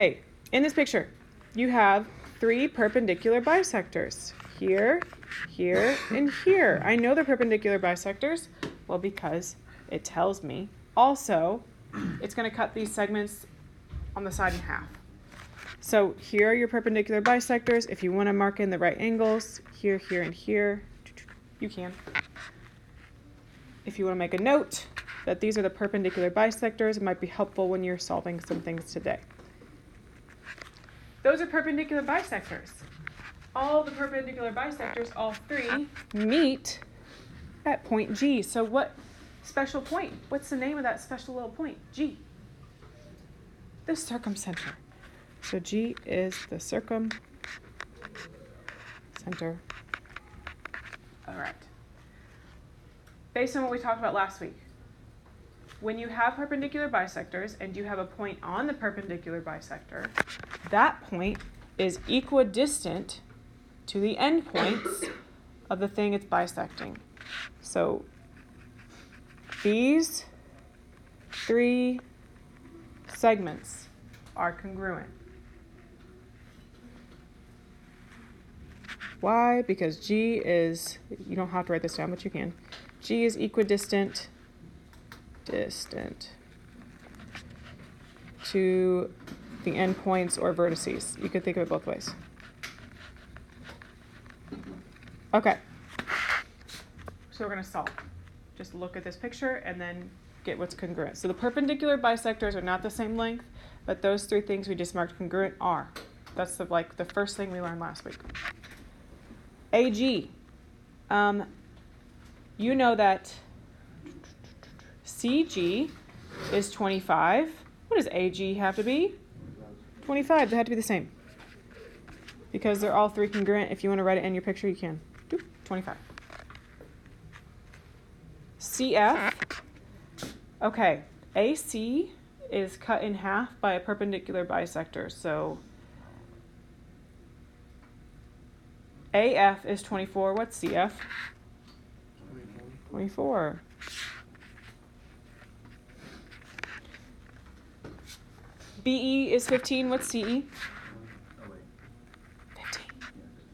Okay, in this picture, you have 3 perpendicular bisectors. Here, here, and here. I know they're perpendicular bisectors, well, because it tells me. Also, it's going to cut these segments on the side in half. So here are your perpendicular bisectors. If you want to mark in the right angles, here, here, and here, you can. If you want to make a note that these are the perpendicular bisectors, it might be helpful when you're solving some things today. Those are perpendicular bisectors. All the perpendicular bisectors, all 3, meet at point G. So what special point? What's the name of that special little point? G. The circumcenter. So G is the circumcenter. All right. Based on what we talked about last week, when you have perpendicular bisectors and you have a point on the perpendicular bisector, that point is equidistant to the endpoints of the thing it's bisecting. So these 3 segments are congruent. Why? Because G is, you don't have to write this down, but you can. G is equidistant to the endpoints or vertices. You could think of it both ways. Okay. So we're going to solve. Just look at this picture and then get what's congruent. So the perpendicular bisectors are not the same length, but those 3 things we just marked congruent are. That's the first thing we learned last week. AG. You know that CG is 25. What does AG have to be? 25. They have to be the same. Because they're all 3 congruent. If you want to write it in your picture, you can. 25. CF. Okay. AC is cut in half by a perpendicular bisector. So AF is 24. What's CF? 24. BE is 15. What's CE? 15.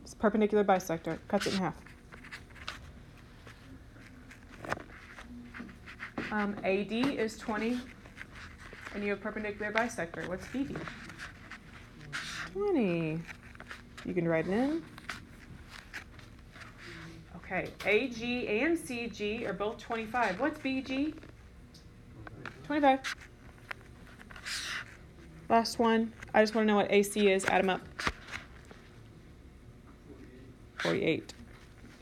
It's perpendicular bisector. Cuts it in half. AD is 20. And you have perpendicular bisector. What's BD? 20. You can write it in. Okay, AG and CG are both 25. What's BG? 25. Last one. I just want to know what AC is. Add them up. 48.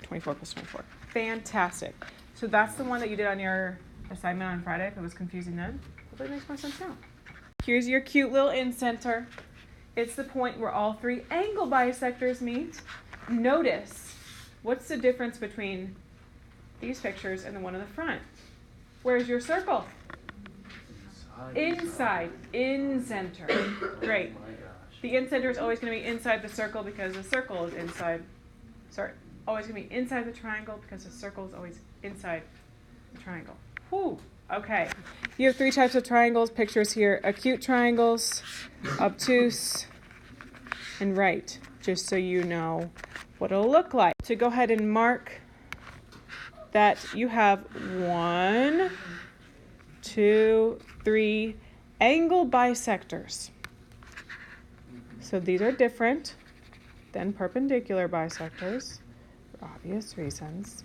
24 plus 24. Fantastic. So that's the one that you did on your assignment on Friday if it was confusing then. Hopefully it makes more sense now. Here's your cute little in-center. It's the point where all 3 angle bisectors meet. Notice, what's the difference between these pictures and the one in the front? Where's your circle? Inside. In-center. Great. The in-center is always going to be inside the circle because the circle is inside. Always going to be inside the triangle because the circle is always inside the triangle. Whew. Okay. You have 3 types of triangles. Pictures here. Acute triangles, obtuse, and right. Just so you know what it'll look like. So go ahead and mark that you have 1, 2, 3 angle bisectors. So these are different than perpendicular bisectors for obvious reasons.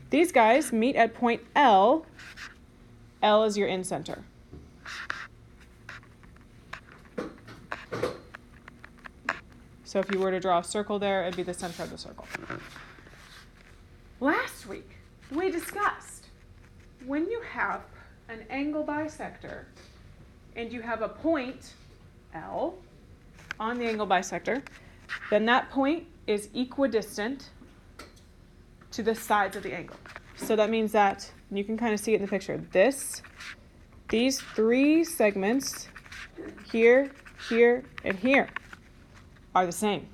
These guys meet at point L. L is your in-center. So if you were to draw a circle there, it'd be the center of the circle. Last week, we discussed when you have an angle bisector and you have a point L on the angle bisector, then that point is equidistant to the sides of the angle. So that means that, and you can kind of see it in the picture, these 3 segments, here, here, and here, are the same.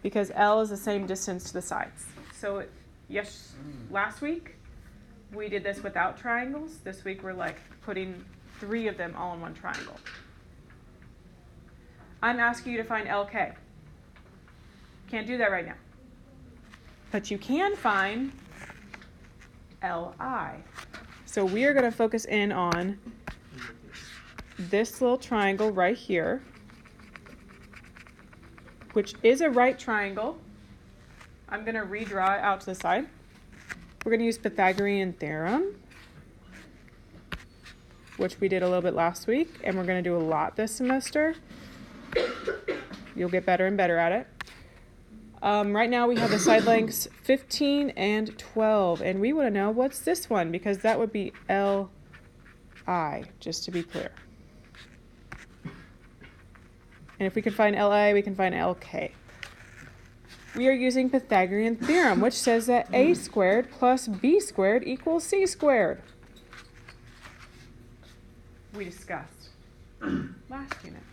Because L is the same distance to the sides. So yes, last week we did this without triangles. This week we're like putting 3 of them all in one triangle. I'm asking you to find LK. Can't do that right now. But you can find LI. So we are going to focus in on this little triangle right here, which is a right triangle. I'm going to redraw it out to the side. We're going to use Pythagorean theorem, which we did a little bit last week, and we're going to do a lot this semester. You'll get better and better at it. Right now we have the side lengths 15 and 12, and we want to know what's this one, because that would be LI, just to be clear. And if we can find LI, we can find LK. We are using Pythagorean theorem, which says that a squared plus b squared equals c squared. We discussed last unit.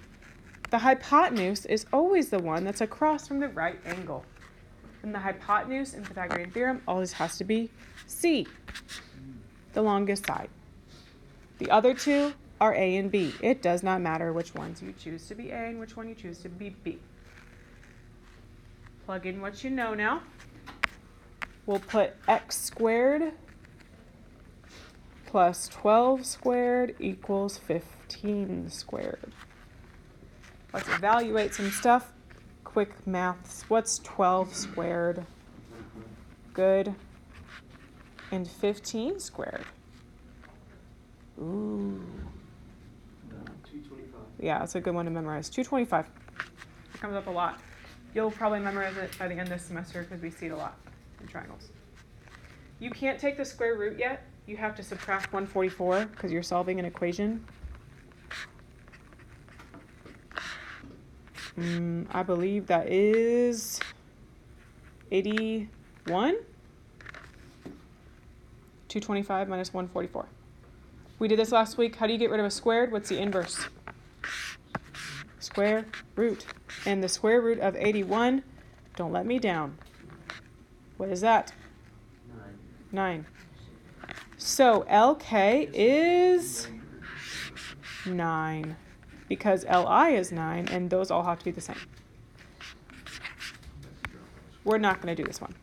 The hypotenuse is always the one that's across from the right angle. And the hypotenuse in Pythagorean theorem always has to be c, the longest side. The other two are a and b. It does not matter which ones you choose to be a and which one you choose to be b. Plug in what you know now. We'll put x squared plus 12 squared equals 15 squared. Let's evaluate some stuff. Quick maths. What's 12 squared? Good. And 15 squared? Ooh. 225. Yeah, that's a good one to memorize. 225. It comes up a lot. You'll probably memorize it by the end of this semester because we see it a lot in triangles. You can't take the square root yet. You have to subtract 144 because you're solving an equation. I believe that is 81. 225 minus 144. We did this last week. How do you get rid of a squared? What's the inverse? Square root. And the square root of 81, don't let me down. What is that? 9. So LK is 9 because LI is 9, and those all have to be the same. We're not going to do this one.